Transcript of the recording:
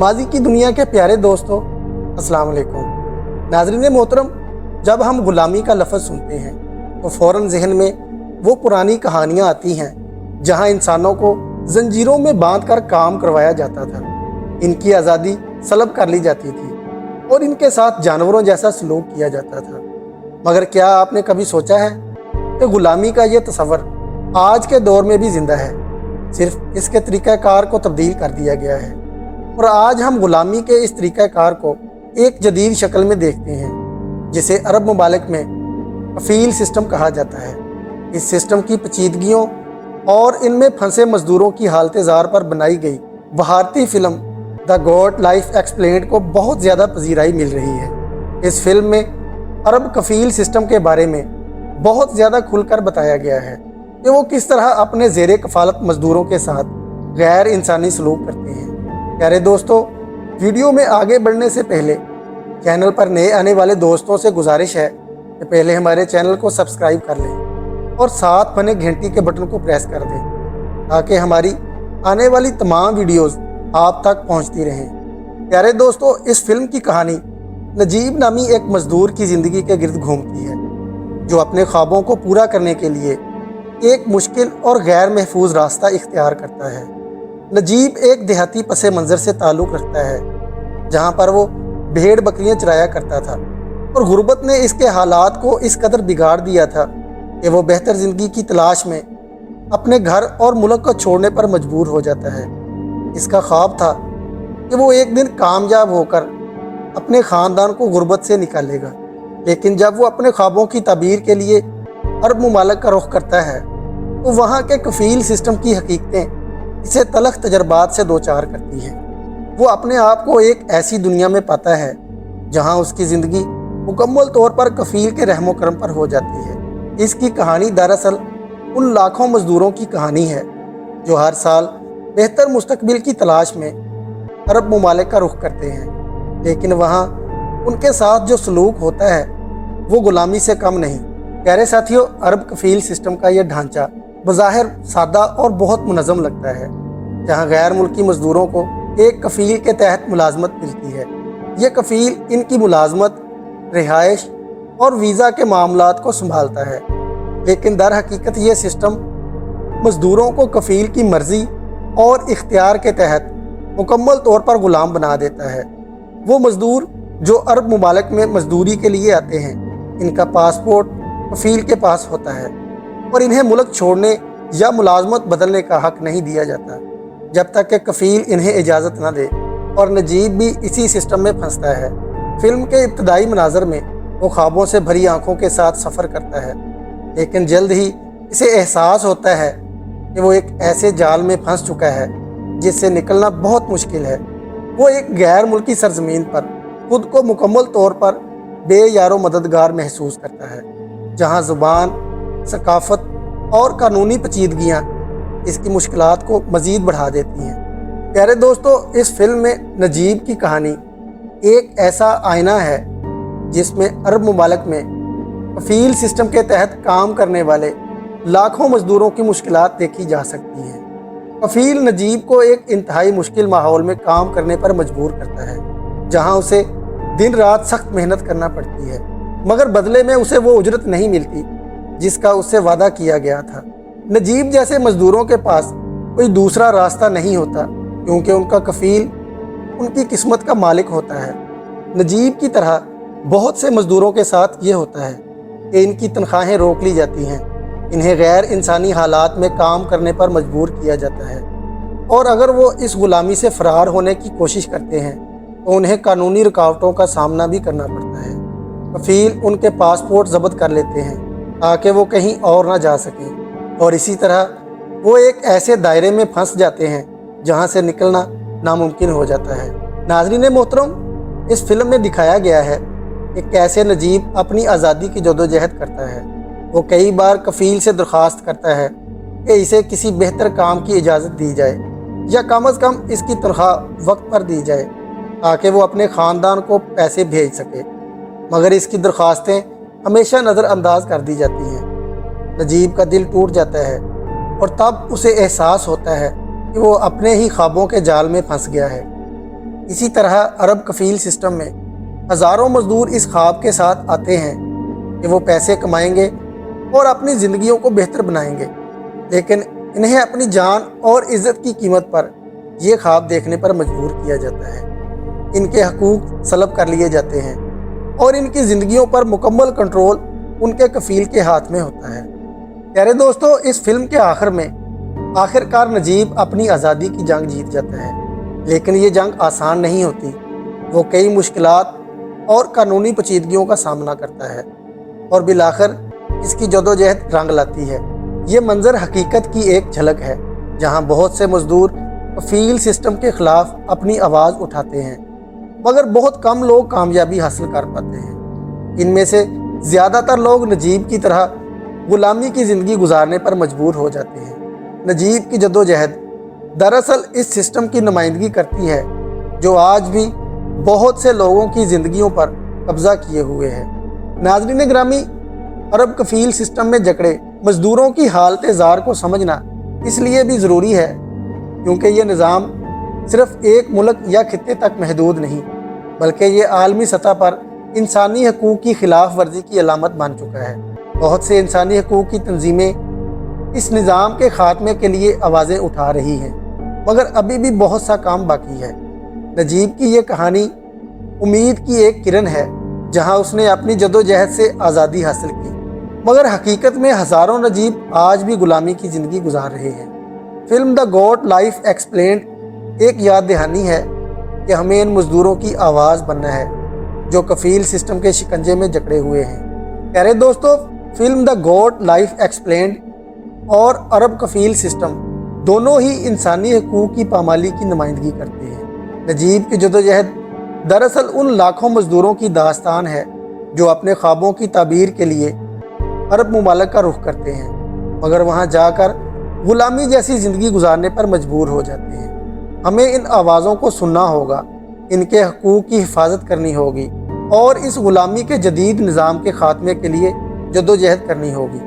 माजी की दुनिया के प्यारे दोस्तों, अस्सलाम वालेकुम। नाज़रीन मोहतरम, जब हम ग़ुलामी का लफ्ज़ सुनते हैं तो फ़ौरन जहन में वो पुरानी कहानियाँ आती हैं जहाँ इंसानों को जंजीरों में बांध कर काम करवाया जाता था, इनकी आज़ादी सलब कर ली जाती थी और इनके साथ जानवरों जैसा सलूक किया जाता था। मगर क्या आपने कभी सोचा है कि ग़ुलामी का ये तस्वर आज के दौर में भी ज़िंदा है? सिर्फ इसके तरीक़ाकार को तब्दील कर दिया गया है और आज हम ग़ुलामी के इस तरीक़ाकार को एक जदीद शक्ल में देखते हैं जिसे अरब ममालिक में कफ़ील सिस्टम कहा जाता है। इस सिस्टम की पेचीदगियों और इनमें फंसे मज़दूरों की हालत ज़ार पर बनाई गई भारतीय film the God life explained को बहुत ज़्यादा पजीराई मिल रही है। इस फिल्म में अरब कफ़ील सिस्टम के बारे में बहुत ज़्यादा खुलकर बताया गया है कि वो किस तरह अपने ज़ेरे कफ़ालत मज़दूरों के साथ गैर इंसानी सलूक करते हैं। प्यारे दोस्तों, वीडियो में आगे बढ़ने से पहले चैनल पर नए आने वाले दोस्तों से गुजारिश है कि पहले हमारे चैनल को सब्सक्राइब कर लें और साथ बने घंटी के बटन को प्रेस कर दें ताकि हमारी आने वाली तमाम वीडियोस आप तक पहुंचती रहें। प्यारे दोस्तों, इस फिल्म की कहानी नजीब नामी एक मज़दूर की ज़िंदगी के गिर्द घूमती है जो अपने ख्वाबों को पूरा करने के लिए एक मुश्किल और गैर महफूज रास्ता इख्तियार करता है। नजीब एक देहाती पसे मंज़र से ताल्लुक़ रखता है जहाँ पर वो भेड़ बकरियाँ चराया करता था और गुर्बत ने इसके हालात को इस कदर बिगाड़ दिया था कि वो बेहतर ज़िंदगी की तलाश में अपने घर और मुल्क को छोड़ने पर मजबूर हो जाता है। इसका ख्वाब था कि वो एक दिन कामयाब होकर अपने ख़ानदान को गुर्बत से निकालेगा, लेकिन जब वो अपने ख्वाबों की ताबीर के लिए अरब ममालिक का रुख करता है तो वहाँ के कफ़ील सिस्टम की हकीकतें इसे तलख तजर्बात से दो चार करती हैं। वो अपने आप को एक ऐसी दुनिया में पाता है जहाँ उसकी ज़िंदगी मुकम्मल तौर पर कफ़ील के रहमो करम पर हो जाती है। इसकी कहानी दरअसल उन लाखों मज़दूरों की कहानी है जो हर साल बेहतर मुस्तकबिल की तलाश में अरब ममालिक का रुख करते हैं, लेकिन वहाँ उनके साथ जो सलूक होता है वो ग़ुलामी से कम नहीं। प्यारे साथियों, अरब कफ़ील सिस्टम का यह ढांचा बज़ाहिर सादा और बहुत मुनज़्ज़म लगता है, जहाँ गैर मुल्की मज़दूरों को एक कफ़ील के तहत मुलाजमत मिलती है। ये कफ़ील इनकी मुलाजमत, रिहाइश और वीज़ा के मामलात को संभालता है, लेकिन दर हकीकत ये सिस्टम मज़दूरों को कफ़ील की मर्ज़ी और इख्तियार के तहत मुकम्मल तौर पर ग़ुलाम बना देता है। वो मज़दूर जो अरब ममालिक में मज़दूरी के लिए आते हैं, इनका पासपोर्ट कफ़ील के पास होता है और इन्हें मुल्क छोड़ने या मुलाजमत बदलने का हक़ नहीं दिया जाता जब तक कि कफ़ील इन्हें इजाज़त न दे, और नजीब भी इसी सिस्टम में फंसता है। फ़िल्म के इब्तदाई मनाज़र में वो ख्वाबों से भरी आँखों के साथ सफ़र करता है, लेकिन जल्द ही इसे एहसास होता है कि वो एक ऐसे जाल में फंस चुका है जिससे निकलना बहुत मुश्किल है। वो एक गैर मुल्की सरज़मीन पर खुद को मुकम्मल तौर पर बेयारो मददगार महसूस करता है, जहाँ ज़ुबान, सकाफ़त और कानूनी पेचीदगियाँ इसकी मुश्किलात को मज़ीद बढ़ा देती हैं। प्यारे दोस्तों, इस फिल्म में नजीब की कहानी एक ऐसा आईना है जिसमें अरब ममालिक में कफ़ील सिस्टम के तहत काम करने वाले लाखों मज़दूरों की मुश्किलात देखी जा सकती हैं। कफ़ील नजीब को एक इंतहाई मुश्किल माहौल में काम करने पर मजबूर करता है, जहाँ उसे दिन रात सख्त मेहनत करना पड़ती है, मगर बदले में उसे वो उजरत नहीं मिलती जिसका उससे वादा किया गया था। नजीब जैसे मज़दूरों के पास कोई दूसरा रास्ता नहीं होता क्योंकि उनका कफ़ील उनकी किस्मत का मालिक होता है। नजीब की तरह बहुत से मज़दूरों के साथ ये होता है कि इनकी तनख्वाहें रोक ली जाती हैं, इन्हें गैर इंसानी हालात में काम करने पर मजबूर किया जाता है, और अगर वो इस ग़ुलामी से फ़रार होने की कोशिश करते हैं तो उन्हें कानूनी रुकावटों का सामना भी करना पड़ता है। कफ़ील उनके पासपोर्ट ज़ब्त कर लेते हैं ताकि वो कहीं और ना जा सकें, और इसी तरह वो एक ऐसे दायरे में फंस जाते हैं जहां से निकलना नामुमकिन हो जाता है। नाज़रीन मोहतरम, इस फिल्म में दिखाया गया है कि कैसे नजीब अपनी आज़ादी की जदोजहद करता है। वो कई बार कफ़ील से दरख्वास्त करता है कि इसे किसी बेहतर काम की इजाज़त दी जाए या कम अज़ कम इसकी तनख्वाह वक्त पर दी जाए ताकि वो अपने ख़ानदान को पैसे भेज सके, मगर इसकी दरख्वास्तें हमेशा नज़रअंदाज कर दी जाती हैं। नजीब का दिल टूट जाता है और तब उसे एहसास होता है कि वो अपने ही ख्वाबों के जाल में फंस गया है। इसी तरह अरब कफील सिस्टम में हज़ारों मजदूर इस ख्वाब के साथ आते हैं कि वो पैसे कमाएंगे और अपनी ज़िंदगियों को बेहतर बनाएंगे, लेकिन इन्हें अपनी जान और इज़्ज़त की कीमत पर ये ख्वाब देखने पर मजबूर किया जाता है। इनके हकूक़ सलब कर लिए जाते हैं और इनकी ज़िंदगियों पर मुकम्मल कंट्रोल उनके कफील के हाथ में होता है। प्यारे दोस्तों, इस फिल्म के आखिर में आखिरकार नजीब अपनी आज़ादी की जंग जीत जाता है, लेकिन ये जंग आसान नहीं होती। वो कई मुश्किलात और कानूनी पेचीदगियों का सामना करता है और बिलाखिर इसकी जदोजहद रंग लाती है। ये मंजर हकीकत की एक झलक है, जहां बहुत से मजदूर कफील सिस्टम के खिलाफ अपनी आवाज़ उठाते हैं, मगर बहुत कम लोग कामयाबी हासिल कर पाते हैं। इनमें से ज़्यादातर लोग नजीब की तरह गुलामी की ज़िंदगी गुजारने पर मजबूर हो जाते हैं। नजीब की जदोजहद दरअसल इस सिस्टम की नुमाइंदगी करती है जो आज भी बहुत से लोगों की ज़िंदगियों पर कब्ज़ा किए हुए है। नाज़रीन गिरामी, अरब कफील सिस्टम में जकड़े मजदूरों की हालत ज़ार को समझना इसलिए भी ज़रूरी है क्योंकि ये निज़ाम सिर्फ एक मुल्क या खित्ते तक महदूद नहीं, बल्कि ये आलमी सतह पर इंसानी हकूक़ की खिलाफ वर्जी की अलामत बन चुका है। बहुत से इंसानी हकूक़ की तंजीमें इस निज़ाम के ख़ात्मे के लिए आवाज़ें उठा रही हैं, मगर अभी भी बहुत सा काम बाकी है। नजीब की ये कहानी उम्मीद की एक किरण है, जहां उसने अपनी जदोजहद से आज़ादी हासिल की, मगर हकीकत में हज़ारों नजीब आज भी गुलामी की ज़िंदगी गुजार रहे हैं। Film the God life explained एक याद दहानी है कि हमें इन मजदूरों की आवाज़ बनना है जो कफील सिस्टम के शिकंजे में जकड़े हुए हैं। प्यारे दोस्तों, film the God life explained और अरब कफील सिस्टम दोनों ही इंसानी हकूक़ की पामाली की नुमाइंदगी करते हैं। नजीब की जदोजहद दरअसल उन लाखों मजदूरों की दास्तान है जो अपने ख्वाबों की ताबीर के लिए अरब मुमालिक का रुख करते हैं, मगर वहाँ जाकर गुलामी जैसी ज़िंदगी गुजारने पर मजबूर हो जाते हैं। हमें इन आवाज़ों को सुनना होगा, इनके हकूक़ की हिफाजत करनी होगी और इस गुलामी के जदीद निज़ाम के ख़ात्मे के लिए जदोजहद करनी होगी।